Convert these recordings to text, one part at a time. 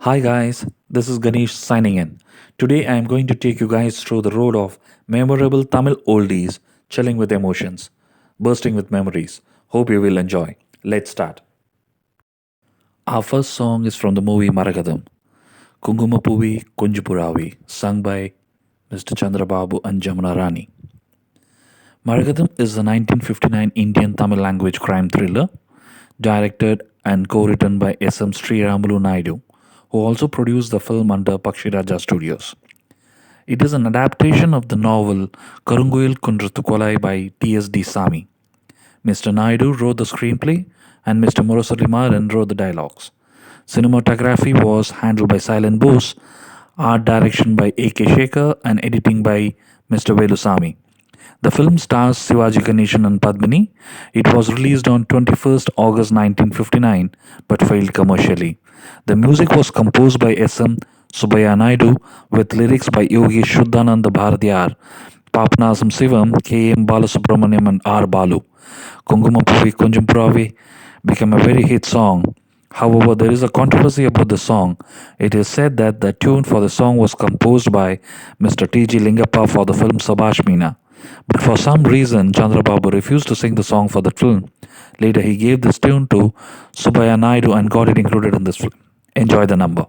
Hi guys, this is Ganesh signing in. Today I am going to take you guys through the road of memorable Tamil oldies, chilling with emotions, bursting with memories. Hope you will enjoy. Let's start. Our first song is from the movie Maragadam, Kungumapuvi Kunjupuravi, sung by Mr. Chandrababu and Jamuna Rani. Maragadam is a 1959 Indian Tamil language crime thriller directed and co-written by S.M. Sriramulu Naidu, who also produced the film under Pakshiraja Studios. It is an adaptation of the novel Karungoil Kundrathukolai by T.S.D. Sami. Mr. Naidu wrote the screenplay and Mr. Murasali Maran wrote the dialogues. Cinematography was handled by Silent Bose, art direction by A.K. Shekhar, and editing by Mr. Velusamy. The film stars Sivaji Ganeshan and Padmini. It was released on 21st August 1959 but failed commercially. The music was composed by S.M. Subaya Naidu with lyrics by Yogi Shuddhananda Bharadiyar, Papanasam Sivam, K.M. Balasubramaniam and R. Balu. Kungumapuvi Kunjumpuravi became a very hit song. However, there is a controversy about the song. It is said that the tune for the song was composed by Mr. T.G. Lingappa for the film Sabash Meena. But for some reason, Chandrababu refused to sing the song for that film. Later, he gave this tune to Subaya Naidu and got it included in this film. Enjoy the number.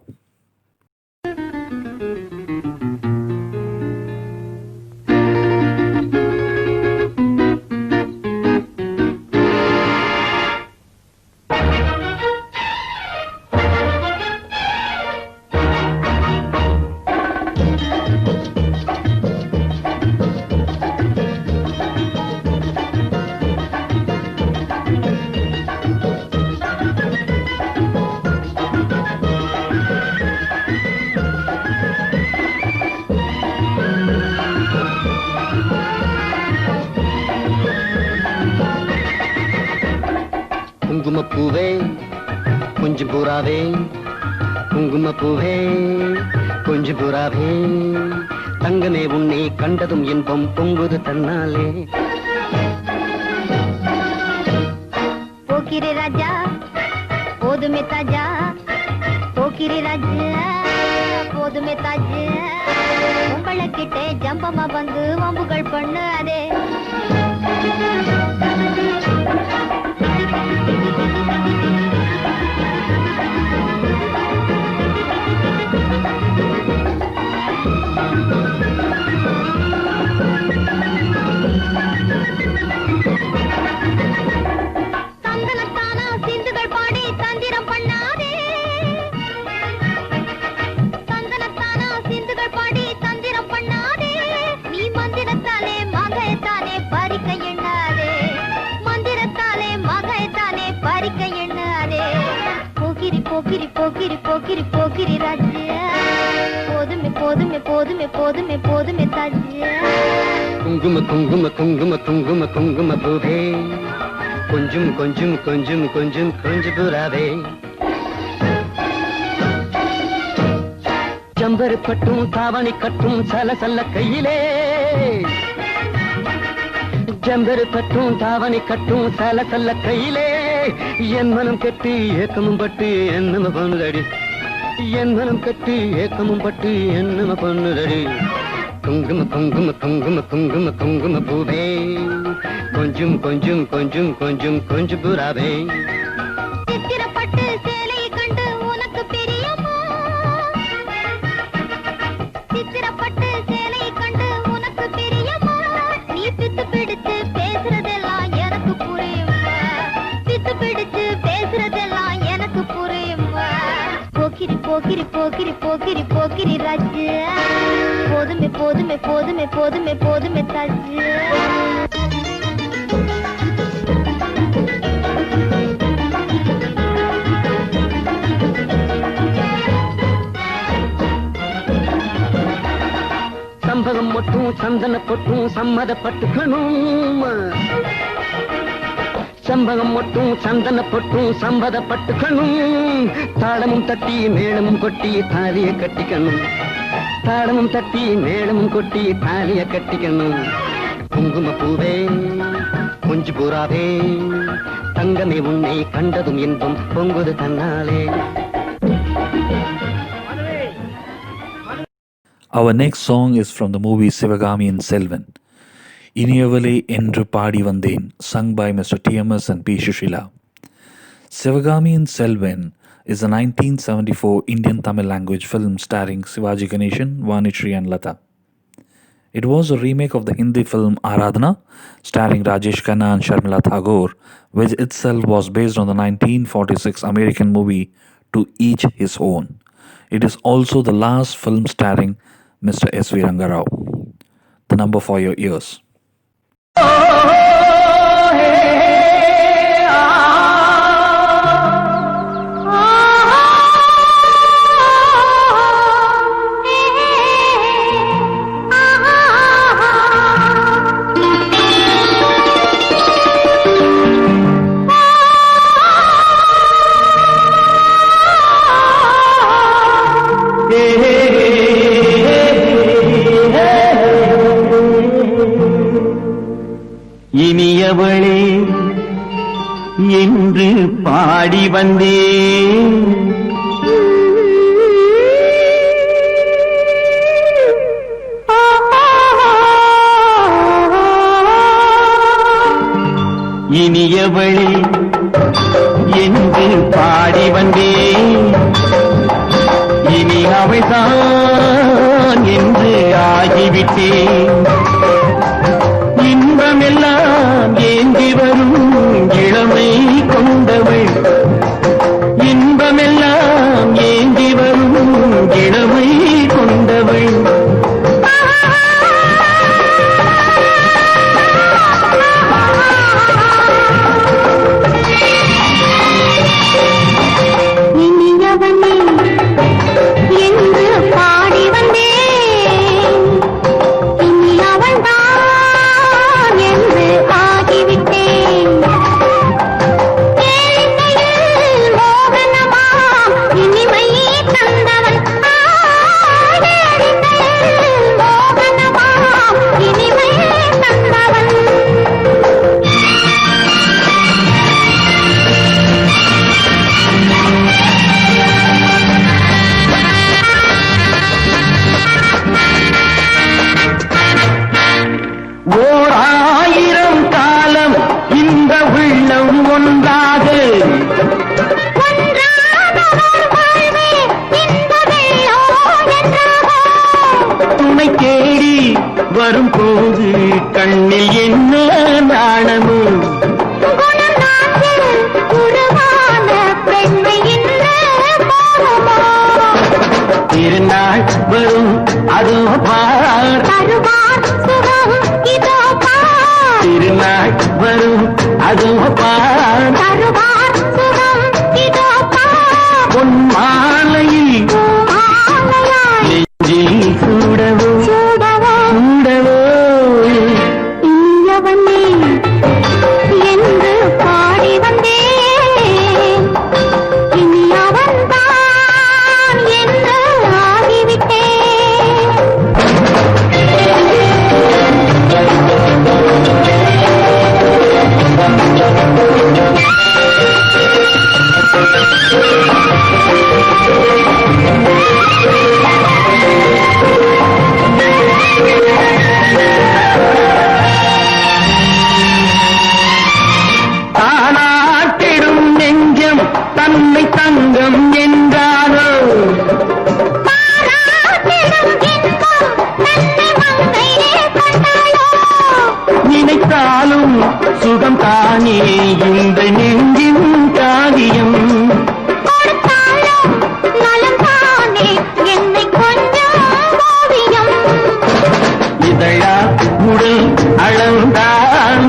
குங்குமப்பூவே கொஞ்சம் புறாவே குங்குமப்பூவே கொஞ்சம் புறாவே தங்கமே உன்னை கண்டதும் இன்பம் பொங்குது தன்னாலே போக்கிரி ராஜா போதுமே தாஜா போக்கிரி ராஜா போதுமே தாஜா உங்களை கிட்டே ஜம்பமா வந்து வம்புகள் பண்ணு அதே சந்தனத்தானா சிந்துகள் பாடி தந்திரம் பண்ணாதே சந்தனத்தானா சிந்துகள் பாடி தந்திரம் பண்ணாதே நீ மந்திரத்தாலே மகைத்தானே பறிக்க எண்ணாதே மந்திரத்தாலே மகைத்தானே பறிக்க எண்ணாதே போக்கிரி போக்கிரி போக்கிரி போக்கிரி போக்கிரி ராஜா போதுமே போதுமே போதுமே போதுமே போதுமே தாஜா குங்கும குங்கும குங்கும குங்கும குங்கும பூவே கொஞ்சம் கொஞ்சம் கொஞ்சம் கொஞ்சம் கொஞ்சம் புறாவே ஜம்பரு பட்டும் தாவணி கட்டும் சல சல்ல கையிலே ஜம்பரு பட்டும் தாவணி கட்டும் சல சல்ல கையிலே என் மனம் கட்டி ஏக்கமும் பட்டு என்னம பண்ணுதடி என் மனம் கட்டி ஏக்கமும் பட்டு என்னம பண்ணுதடி குங்கும குங்கும குங்கும குங்கும குங்கும பூவே கொஞ்சம் கொஞ்சம் கொஞ்சம் கொஞ்சம் கொஞ்சம் புறாவே சித்திரப்பட்டு சேலை கண்டு உனக்கு பிரியமா சித்திரப்பட்டு சேலை கண்டு உனக்கு பிரியமா நீ பித்து பிடிச்சு பேசுறதெல்லாம் எனக்கு புரியுமா பித்து பிடிச்சு பேசுறதெல்லாம் எனக்கு புரியுமா போக்கிரி போக்கிரி போக்கிரி போக்கிரி போக்கிரி ராஜா போதுமே போதுமே போதுமே போதுமே போதுமே தாஜா சம்பகம் மட்டும் சந்தன பொட்டும் சம்மதப்பட்டுக்கணும் சம்பகம் மட்டும் சந்தன பொட்டும் சம்மதப்பட்டுக்கணும் தாளமும் தட்டி மேளமும் கொட்டி தாலிய கட்டிக்கணும் தாளமும் தட்டி மேளமும் கொட்டி தாலிய கட்டிக்கணும் குங்கும பூவே கொஞ்சு புறாவே தங்கமே உன்னை கண்டதும் இன்பம் பொங்குது தன்னாலே Our next song is from the movie Sivagami and Selvan. Iniyavale Endru Paadi Vandhen, sung by Mr. TMS and P. Shushila. Sivagami and Selvan is a 1974 Indian Tamil language film starring Sivaji Ganeshan, Vanishri and Lata. It was a remake of the Hindi film Aradhana, starring Rajesh Khanna and Sharmila Tagore, which itself was based on the 1946 American movie To Each His Own. It is also the last film starring Mr. S.V. Rangarao. The number for your ears. இனியவளே என்று பாடி வந்தேன், இனியவளே என்று பாடி வந்தேன், இனி அவள்தான் என்று ஆகிவிட்டேன். இன்பமெல்லாம் ஏந்தி வரும் இளமை கொண்டவள், இன்பமெல்லாம் ஏந்தி வரும் இளமை கொண்டவள். இனியவனே என்று பாடி வந்தேன், இனி அவள்தான் என்று ஆகிவிட்டேன். கேளிக்கையில் மோகனமாம் இனிமை தந்தவன், கேளிக்கையில் மோகனமாம் இனிமை தந்தவன். ஓர் ஆயிரம் காலம் இந்த உள்ளம் ஒன்றாக துணை தேடி வரும் போது கண்ணில் என்ன நாணமும், திருநாள் வரும் அதோ பார், திருநாள் வரும் அதோ பார், பொன் மாலையில் நெஞ்சில் சூடவோ சூடவோ. இனியவனே என்று பாடி வந்தேன், இனி அவன்தான் என்று ஆகிவிட்டேன். தானாட்டிடும் நெஞ்சம் தன்னை தங்கம் என்றாரோ, நினைத்தாலும் சுகம் தானே இந்த நெஞ்சின் காரியம். இதழா உடல் அளந்தான்,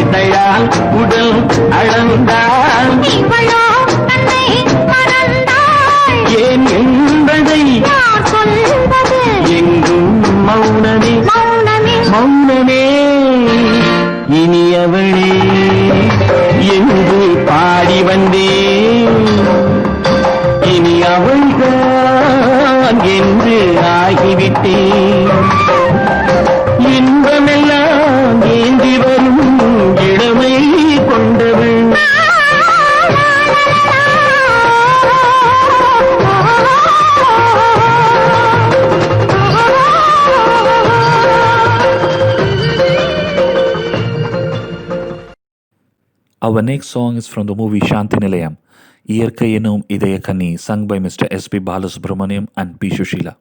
இதழால் உடல் அளந்தான், ஏன் என்பதை எங்கும் மௌனமே மௌனமே. இனியவளே என்று பாடி வந்தேன், இனி அவள்தான் என்று ஆகிவிட்டேன். இன்பமெல்லாம் ஏந்தி வரும் இளமை கொண்டவள். Our next song is from the movie Shanti Nilayam, Iyarkai Enum Idayakani, sung by Mr. S.P. Balasubramaniam and P. Shushila.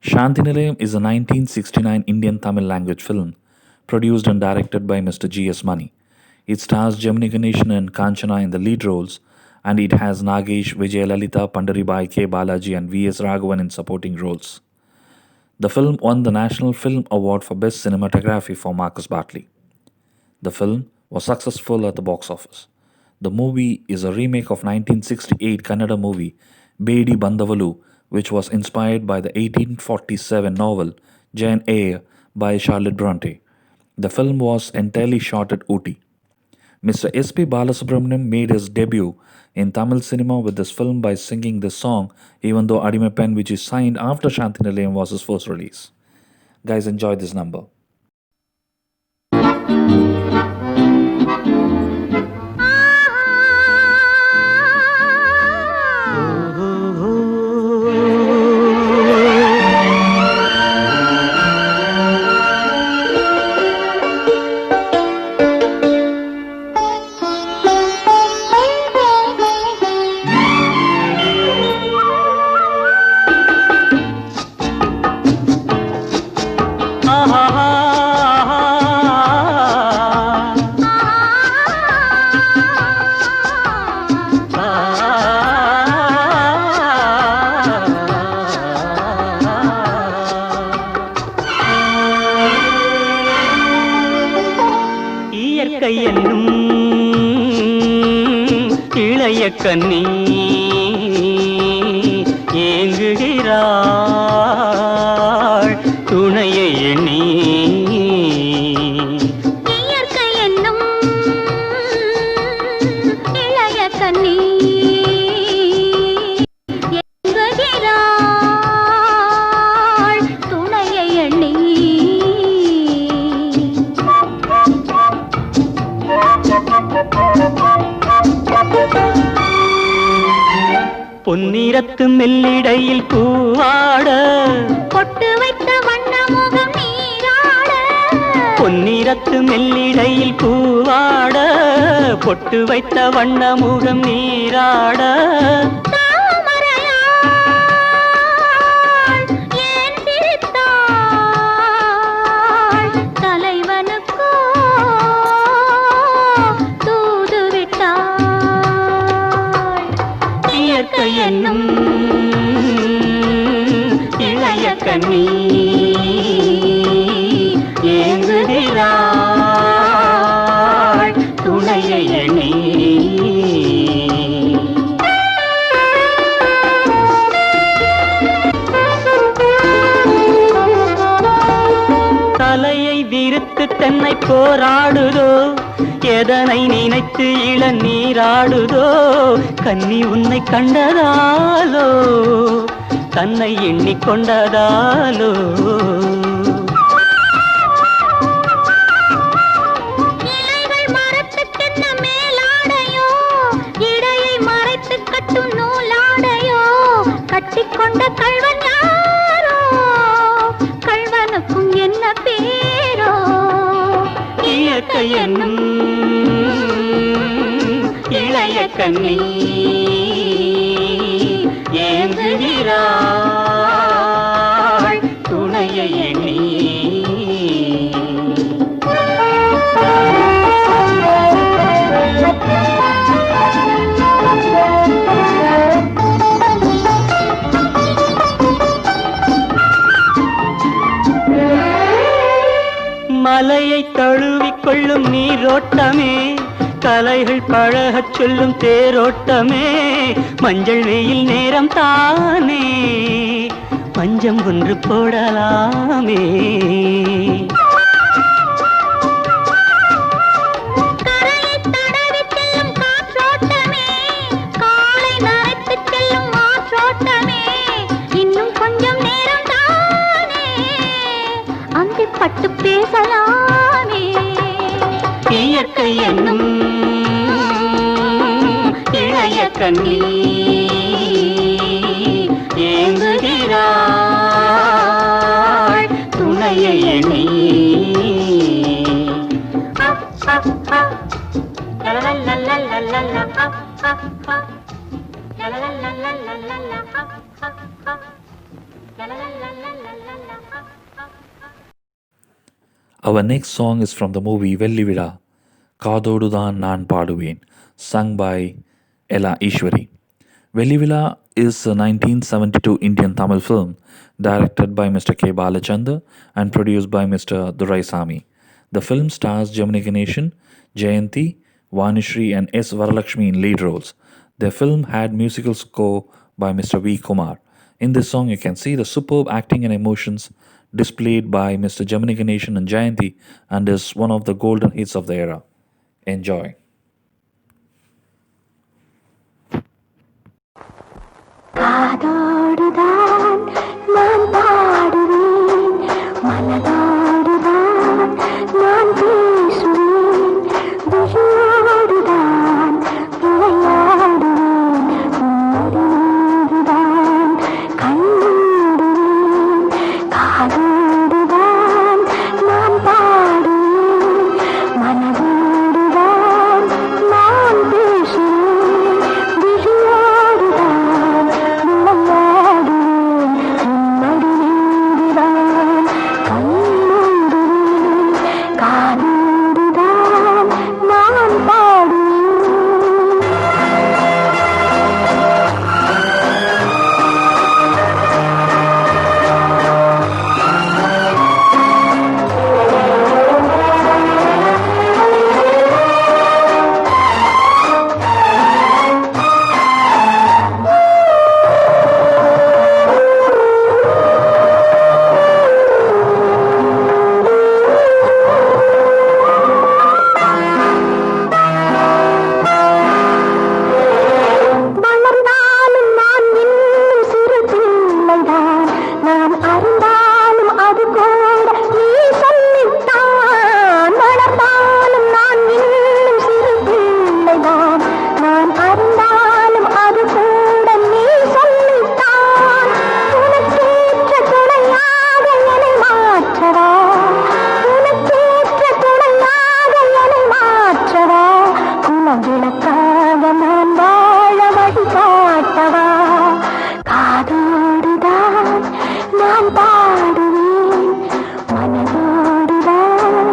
Shanti Nilayam is a 1969 Indian Tamil language film produced and directed by Mr. G.S. Mani. It stars Gemini Ganeshan and Kanchana in the lead roles, and it has Nagesh, Vijayalalita, Pandaribai, K. Balaji, and V.S. Raghavan in supporting roles. The film won the National Film Award for Best Cinematography for Marcus Bartley. The film was successful at the box office. The movie is a remake of 1968 Kannada movie Bedi Bandavalu, which was inspired by the 1847 novel Jane Eyre by Charlotte Bronte. The film was entirely shot at Ooty. Mr. S.P. Balasubramaniam made his debut in Tamil cinema with this film by singing this song, even though Adime Pen, which is signed after Shanti Nilayam, was his first release. Guys, enjoy this number. இயற்கை என்னும் இளைய கன்னி ஏங்குகிறாள் துணையை எண்ணி. இயற்கை என்னும் இளைய கன்னி ஏங்குகிறாள் துணையை எண்ணி. பொன்னிறத்து மெல்லிடையில் பூவாட பொட்டு வைத்த வண்ண முகம் நீராட. பொன்னிறத்து மெல்லிடையில் பூவாட பொட்டு வைத்த வண்ண முகம் நீராட. தாமரையாள் ஏன் சிரித்தாள் தலைவனுக்கோ தூது விட்டாள். இயற்கை என்னும் இளைய கன்னி ஏங்குகிறாள் துணையை எண்ணி. தலையை விரித்து தென்னை போராடுதோ, எதனை நினைத்து இளநீராடுதோ. கன்னி உன்னை கண்டதாலோ தன்னை எண்ணிக்கொண்டதாலோ. இலைகள் மரத்துக்கென்ன மேலாடையோ, இடையை மறைத்து கட்டும் நூலாடையோ. கட்டிக்கொண்ட கள்வன் யாரோ, கள்வனுக்கும் என்ன பேரோ. இயற்கை என்னும் இளைய கன்னி ஏங்குகிறாள் துணையை எண்ணி. மலையை தழுவிக்கொள்ளும் நீரோட்டமே, கலைகள் பழகச் சொல்லும் தேரோட்டமே. மஞ்சள் வெயில் நேரம் தானே, பஞ்சம் ஒன்று போடலாமே. கரையை தடவிச் செல்லும் காற்றோட்டமே, காலை நனைத்துச் செல்லும் ஆற்றோட்டமே. இன்னும் கொஞ்சம் நேரம் தானே, அந்திப்பட்டு பேசலாமே. இயற்கை என்னும் இளைய கன்னி ஏங்குகிறாள் துணையை எண்ணி. Our next song is from the movie Vellivida, Kadodudan Nan Paduven, sung by Ella Ishwari. Vellivila is a 1972 Indian Tamil film directed by Mr. K. Balachandar and produced by Mr. Duraisamy. The film stars Gemini Ganeshan, Jayanti, Vanishri, and S. Varalakshmi in lead roles. The film had musical score by Mr. V. Kumar. In this song, you can see the superb acting and emotions displayed by Mr. Gemini Ganeshan and Jayanti, and is one of the golden hits of the era. Enjoy. காதோடுதான் நான் பாடுவேன், மனதோடுதான் நான் பேசுவேன், விழியோடுதான் விளையாடுவேன், உன்னோடுதான் கண்மூடுவேன். காதோடுதான் நான் பாடுவேன், மனதோடுதான் நான் பேசுவேன், விழியோடுதான் விளையாடுவேன், உன்னோடுதான் கண்மூடுவேன். காதோடுதான் நான் பாடுவேன். வளர்ந்தாலும் நான் இன்னும் சிறு பிள்ளைதான், நான் அறிந்தாலும் அது கூட நீ சொல்லித்தான். வளர்ந்தாலும் நான் இன்னும் சிறு பிள்ளைதான், நான் அறிந்தாலும் அது கூட நீ சொல்லித்தான். உனக்கேற்ற துணையாக என்னை மாற்றவா, உனக்கேற்ற துணையாக என்னை மாற்றவா, குலவிளக்காக நான் வாழ வழிகாட்டவா. காதோடுதான் நான் பாடுவேன், மனதோடுதான்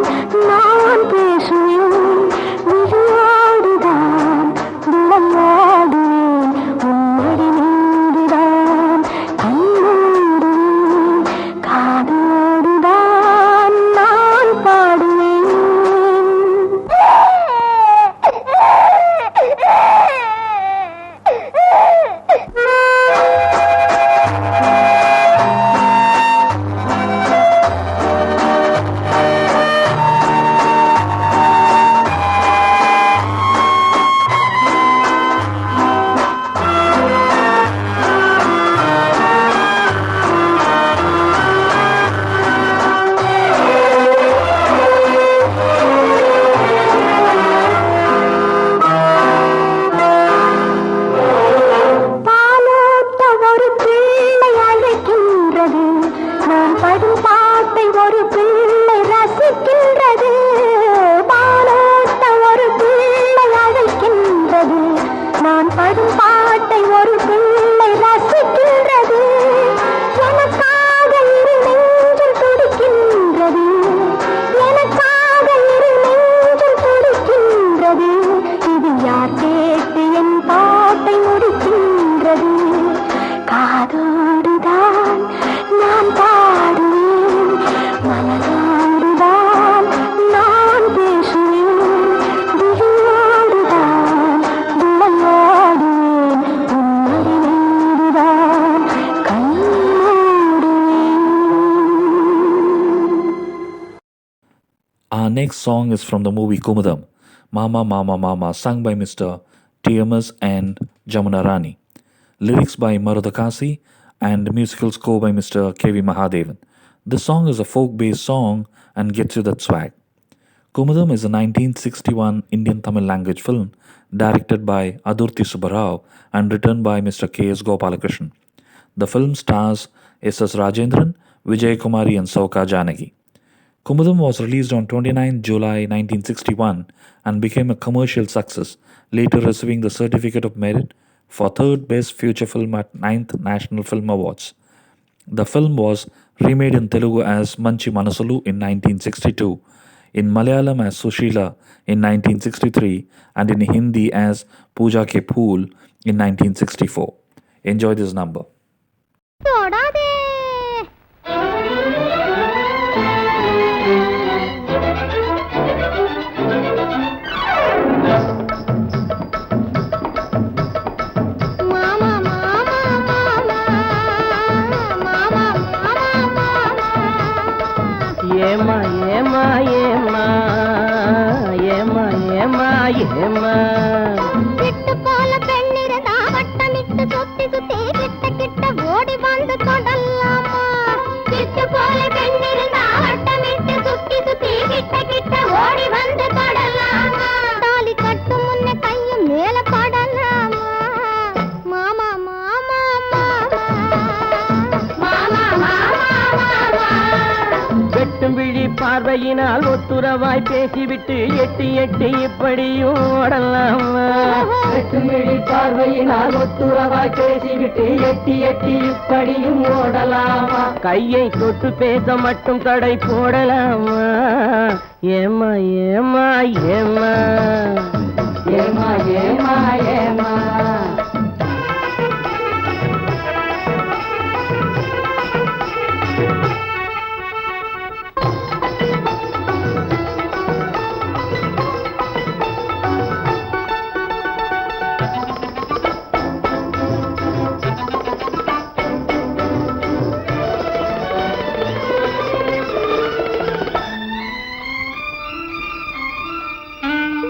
நான் பேசுவேன், விழியோடுதான் விளையாடுவேன், உன்னடி மீதுதான் கண்மூடுவேன். காதோடுதான் நான் பாடுவேன். பாலூட்ட ஒரு பிள்ளை அழைக்கின்றது, நான் படும் பாட்டை ஒரு பிள்ளை ரசிக்கின்றது. பாலூட்ட ஒரு பிள்ளை அழைக்கின்றது, நான் படும் பாட்டை ஒரு பிள்ளை ரசிக்கின்றது. எனக்காக இரு நெஞ்சில் துடிக்கின்றது, எனக்காக இரு நெஞ்சில் துடிக்கின்றது. இது யார் கேட்டு என் பாட்டை முடிக்கின்றது. காதோடுதான் நான் பாடுவேன், மனதோடுதான் நான் பேசுவேன், விழியோடுதான் விளையாடுவேன், உன்னடி மீதுதான் கண்மூடுவேன். Our next song is from the movie Kumudam, Mama Mama Mama, sung by Mr. TMS and Jamuna Rani. Lyrics by Marudakasi and musical score by Mr. K.V. Mahadevan. This song is a folk-based song and gets you that swag. Kumudam is a 1961 Indian Tamil language film directed by Adurthi Subbarao and written by Mr. K.S. Gopalakrishnan. The film stars S.S. Rajendran, Vijay Kumari and Sauka Janaki. Kumudam was released on 29 July 1961 and became a commercial success, later receiving the Certificate of Merit for third best feature film at 9th National Film Awards. The film was remade in Telugu as Manchi Manasulu in 1962, in Malayalam as Sushila in 1963, and in Hindi as Pooja Ke Phool in 1964. Enjoy this number. தொடாதே மாமா மாமா மாமா மாமா மாமா ஏமா ஏமா ஏமா ஏமா ஏமா ஏமா விட்டு போல பெண்ணிருந்தா வட்டமிட்டு சுத்தி சுத்தி கிட்ட கிட்ட ஓடி வந்து தொடலாமா விட்டு போல பெண்ணிருந்தா வட்டமிட்டு சுத்தி சுத்தி கிட்ட கிட்ட ஓடி வந்து தொடலாமா தாலி கட்டும் முன்ன கையும் மேல படலாமா மாமா மாமா மாமா மாமா வெட்டும் விழி பார்வையினால் ஒத்துறவாய் பேசிவிட்டு எட்டி எட்டி இப்படியும் ஓடலாமா வெட்டும் விழி பார்வையினால் ஒத்துறவாய் பேசிவிட்டு எட்டி எட்டி இப்படியும் ஓடலாமா கையை தொட்டு பேச மட்டும் தடை போடலாமா ஏமா ஏமா ஏமா ஏமா ஏமா ஏமா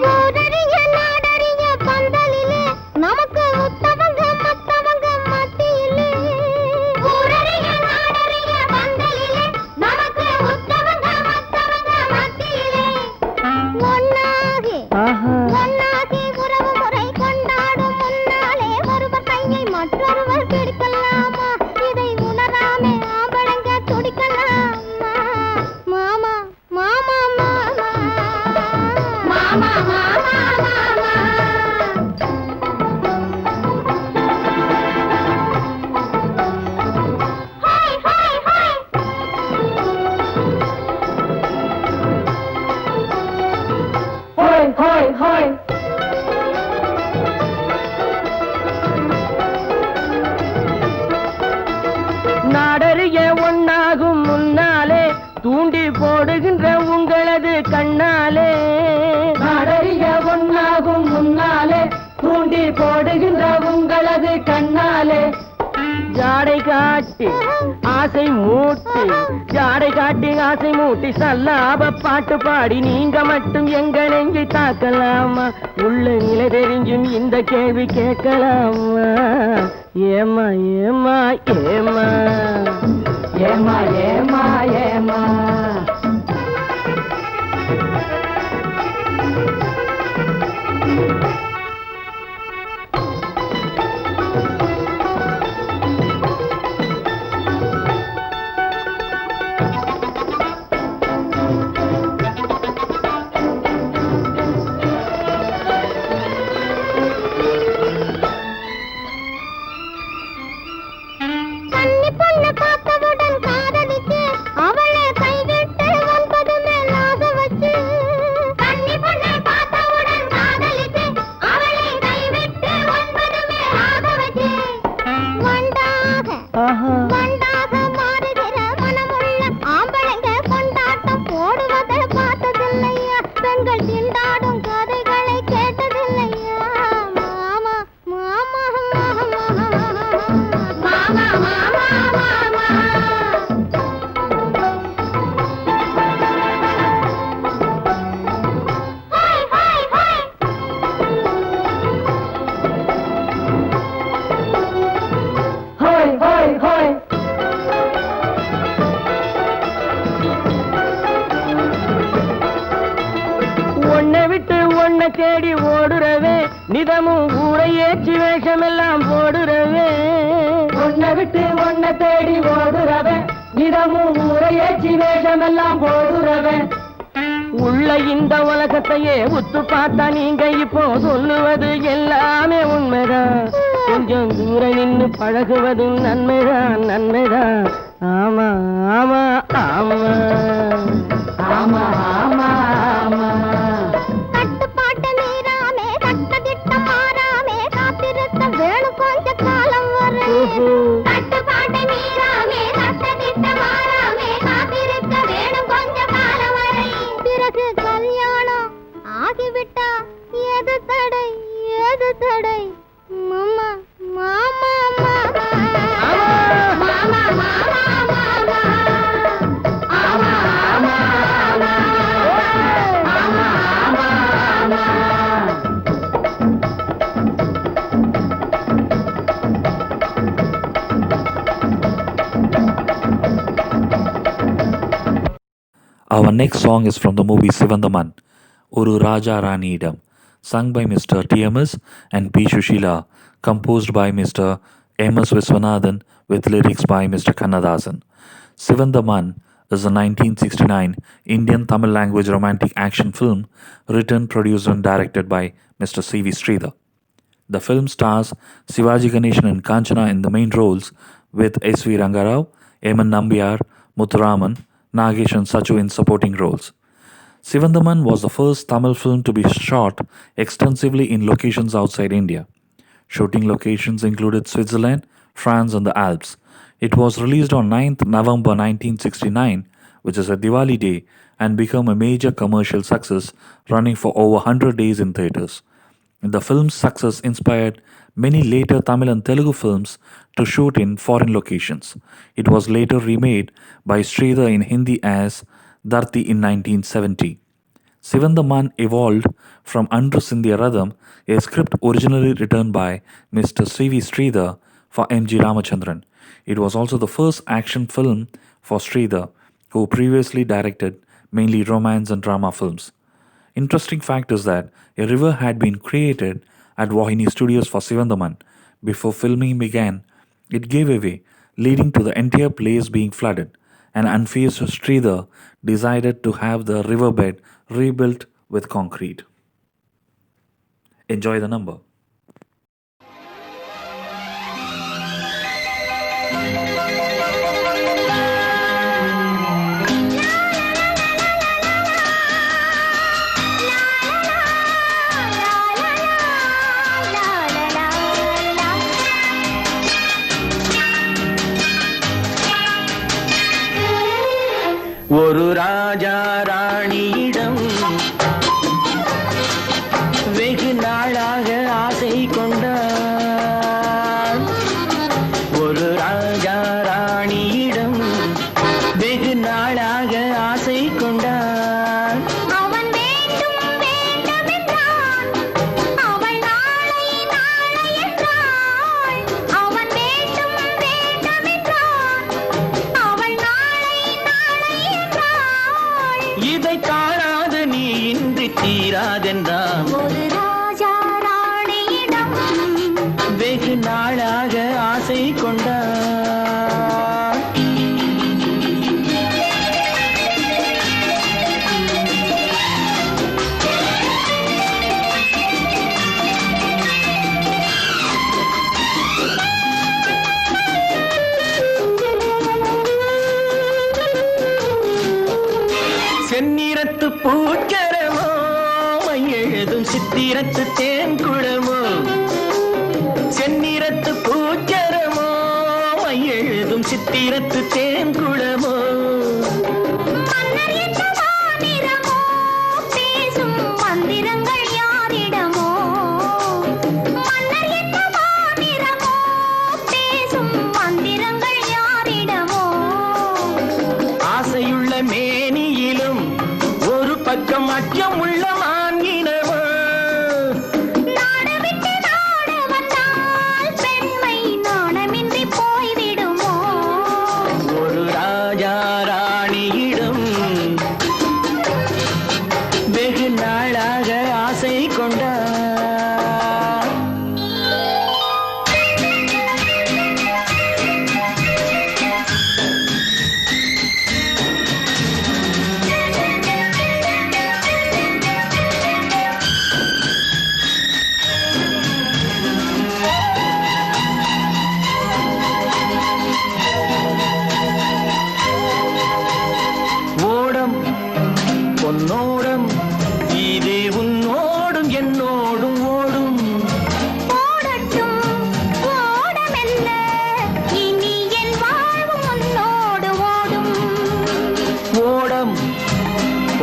ஊரறிய நாடறிய பந்தலிலே நமக்கு உத்தவங்க மத்தவங்க மத்தியிலே ஊரறிய நாடறிய பந்தலிலே நமக்கு உத்தவங்க மத்தவங்க மத்தியிலே ஒன்னாகி ஒன்னாகி உறவு முறை கொண்டாடும் முன்னாலே ஒருவர் கையை மற்றொருவர் பிடிக்கலாமா இதை உணராமே ஆம்பளங்க துடிக்கலாமா மாமா மாமா மாமா மாமா மாமா மாமா ஹாய் ஹாய் ஹாய் ஹோய் ஹோய் ஹோய் நாடறிய ஒன்னாகும் முன்னாலே தூண்டி போடுகின்ற உங்களது கண்ணாலே நாடறிய ஒன்னாகும் முன்னாலே தூண்டி போடுகின்ற உங்களது கண்ணாலே ஜாடை காட்டி ஆசை மூட்டி ஜாடை காட்டி ஆசை மூட்டி சல்லாப பாட்டு பாடி நீங்க மட்டும் எங்க நெஞ்சை தாக்கலாமா உள்ள நிலை தெரிஞ்சும் இந்த கேள்வி கேட்கலாமா ஏமா ஏமா ஏமா ஏமா ஏமா ஏமா கன்னி பொண்ணு பார்த்தவுடன் காதலிச்சு அவளை கைவிட்டு 9 மேல் ஆசை வச்சு கன்னி பொண்ணு பார்த்தவுடன் காதலிச்சு அவளை கைவிட்டு 9 மேல் ஆசை வச்சு வண்டாக மாறுகிற மனமுள்ள ஆம்பளைங்க கொண்டாட்டம் போடுவதை பார்த்ததில்லையா பெண்கள் திண்டாடும் கதைகளை கேட்டதில்லையா மாமா மாமா மாமா மாமா ஹாய் ஹாய் ஹாய் ஹோய் ஹோய் ஹோய் ஒன்னை விட்டு ஒன்னை தேடி ஓடுறவே நிதமும் ஊரை ஏற்றி வேஷமெல்லாம் போடுறவே ஒன்னை விட்டு ஒன்னை தேடி ஓடுறவே நிதமும் ஊரையேச்சி வேஷமெல்லாம் போடுறவன் உள்ள இந்த உலகத்தையே உத்து பார்த்தா நீங்க இப்போ சொல்லுவது எல்லாமே உண்மைதான். கொஞ்சம் தூரம் நின்று பழகுவது நன்மைதான் நன்மைதான். ஆமா ஆமா ஆமா ஆமா ஆமா ஆமா. கட்டுப்பாட்டை மீறாமே சட்டதிட்ட மாறாமே காத்திருக்க வேணும் கொஞ்ச காலம் வரை. கட்டுப்பாட்டை மீறாமே சட்டதிட்ட மாறாமே காத்திருக்க வேணும் கொஞ்ச காலம் வரை. பிறகு கல்யாணம் ஆகிவிட்டா ஏது தடை ஏது தடை. மாமா மாமா மாமா மாமா மாமா மாமா ஆமா ஆமா ஆமா ஆமா ஆமா. Our next song is from the movie Sivandaman, Oru Raja Raniyidam, sung by Mr. T.M.S. and P. Shushila, composed by Mr. M.S. Viswanathan with lyrics by Mr. Kannadasan. Sivandaman is a 1969 Indian Tamil language romantic action film written, produced and directed by Mr. C.V. Sridhar. The film stars Sivaji Ganeshan and Kanchana in the main roles with S.V. Rangarao, Eman Nambiyar, Muthuraman, Nagesh and Sachu in supporting roles. Sivandaman was the first Tamil film to be shot extensively in locations outside India. Shooting locations included Switzerland, France and the Alps. It was released on 9th November 1969, which is a Diwali day, and became a major commercial success, running for over 100 days in theatres. The film's success inspired many later Tamil and Telugu films to shoot in foreign locations. It was later remade by Sridhar in Hindi as Dharti in 1970. Sivandaman evolved from Andru Sindhya Ratham, a script originally written by Mr. C.V. Sridhar for M.G. Ramachandran. It was also the first action film for Sridhar, who previously directed mainly romance and drama films. Interesting fact is that a river had been created at Vahini Studios for Sivandaman. Before filming began, it gave away, leading to the entire place being flooded, and unfazed Sridhar decided to have the riverbed rebuilt with concrete. Enjoy the number. ஒரு ராஜா ராணியிடம் வெகு நாளாக ஆசை கொண்டார். ஒரு ராஜா ராணியிடம் வெகு நாளாக ஆசை கொண்டார். அவன் வேண்டும் வேண்டும் என்றான் அவள் நாளை நாளை என்றாள். அவன் வேண்டும் வேண்டும் என்றான் அவள் நாளை நாளை என்றாள். இதை காணாது நீ இன்றி தீராதென்றான். ஒரு ராஜா ராணியிடம் வெகு நாளாக ஆசை கொண்டார். செந்நிறத்து பூச்சரமோ எழுதும் சித்திரத்து தேன் குழமோ. செந்நிறத்து பூச்சரமோ எழுதும் சித்திரத்து தேன் குழமோ. மன்னர் என்ன மாநிறமோ பேசும் மந்திரங்கள் யாரிடமோ. மன்னர் என்ன மாநிறமோ பேசும் மந்திரங்கள் யாரிடமோ. ஆசையுள்ள மேனியிலும் ஒரு பக்கம் அச்சம் உள்ள மான்கினவோ. நாடு விட்டு நாடு வந்தால் பெண்மை நாணமின்றி போய்விடுமோ. ஒரு ராஜா ராணியிடம் வெகு நாளாக ஆசை கொண்டார்.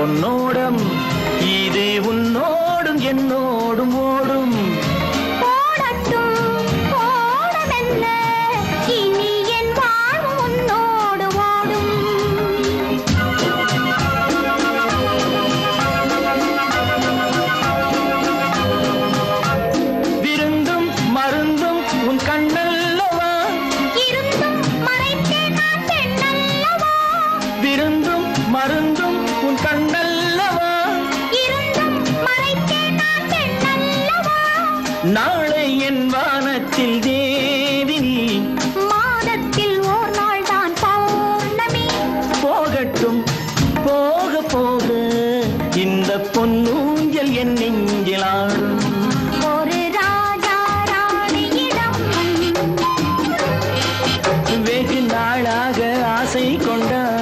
பொன்னோடம் இது உன்னோடும் என்னோடும் ஓடும். ஓடட்டும் ஓடமெல்ல இனி என் வாழ்வு உன்னோடு ஓடும். விருந்தும் மருந்தும் உன் கண்ணல்லவா, இருந்தும் மறைத்தே நான் பெண்ணல்லவா, விருந்தும் மருந்தும் உன் கண்ணல்லவா. இருந்தும் மறைத்தே நான் பெண்ணல்லவா. நாளை என் வானத்தில் தேவினி, மாதத்தில் ஓர் நாள் தான் பௌர்ணமி. போகட்டும் போக போக இந்த பொன்னூஞ்சல் என் நெஞ்சில் ஆடும். ஒரு ராஜா ராணியிடம் வெகு நாளாக ஆசை கொண்டார்.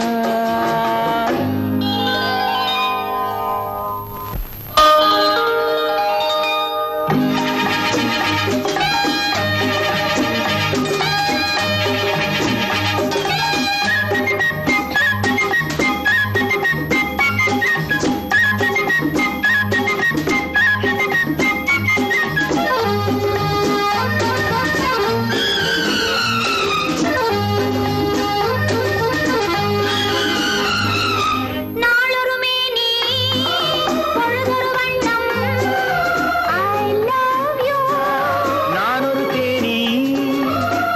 நாளொரு மேனி பொழுதொரு வண்ணம். I love you. நான் ஒரு தேனி,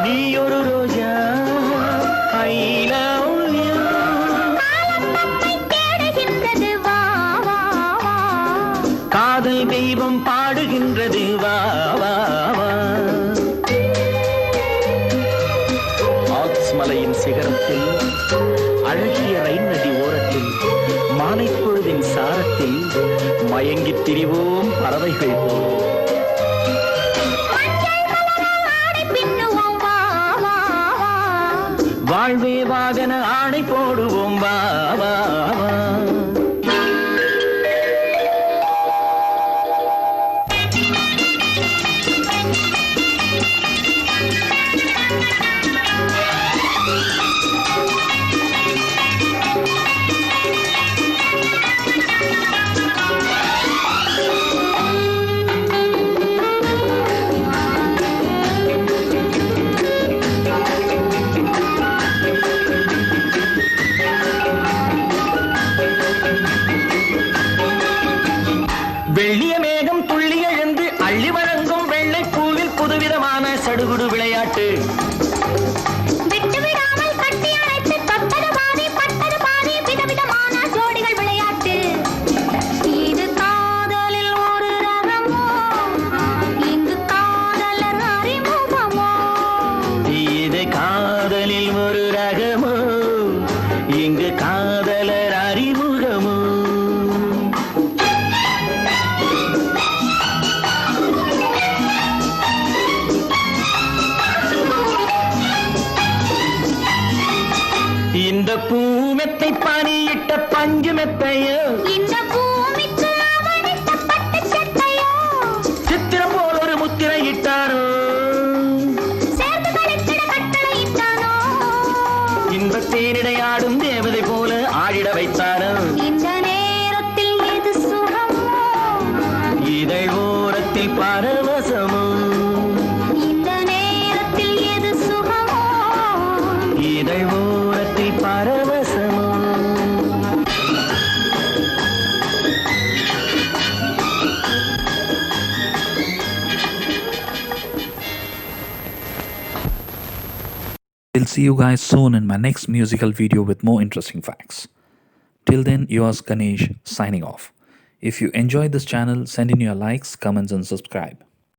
நீ ஒரு ரோஜா. I love you. காலம் நம்மை தேடுகின்றது வா வா வா. காதல் தெய்வம் பாடுகின்றது வா வா வா. ஆல்ப்ஸ் மலையின் சிகரத்தில், அழகிய ரைன் நதி ஓரத்தில், மாலைப் பொழுதின் சாரத்தில் மயங்கித் திரிவோம் பறவைகள் போல். மஞ்சள் கலர் ஆடை பின்னுவோம் வா வா வா. வாழ்வே வாகன ஆணை போடுவோம் வா வா வா. வெள்ளிய மேகம் துள்ளி எழுந்து அள்ளி வழங்கும் வெள்ளை பூவில் புதுவிதமான சடுகுடு விளையாட்டு. விட்டு விடாமல் கட்டி அணைத்து தொட்டது பாதி பட்டது பாதி விதவிதமான ஜோடிகள் விளையாட்டு. இது காதலில் ஒரு ரகமோ, இங்கு காதலர் அறிமுகமோ. இது காதலில் ஒரு ரகமோ, இங்கு காதலர் அறிமுகமோ. இந்த பூமெத்தை பனியிட்ட பஞ்சு மெத்தையோ, இந்த பூமிக்கு அவனிட்ட பட்டுச் சட்டையோ, சித்திரம் போல் ஒரு முத்திரை இட்டாரோ. சேர்த்து கழித்திட கட்டளையிட்டானோ. இன்பத் தேனிடையாடும் தேவதை போல ஆடிட வைத்தாரோ. இந்த நேரத்தில் எது சுகமோ, இதழ் ஓரத்தில் பரவசமோ. இந்த நேரத்தில் எது சுகமோ. இதழ் ஓரத்தில் பரவசமோ. I'll see you guys soon in my next musical video with more interesting facts. Till then, yours Ganesh signing off. If you enjoyed this channel, send in your likes, comments, and subscribe.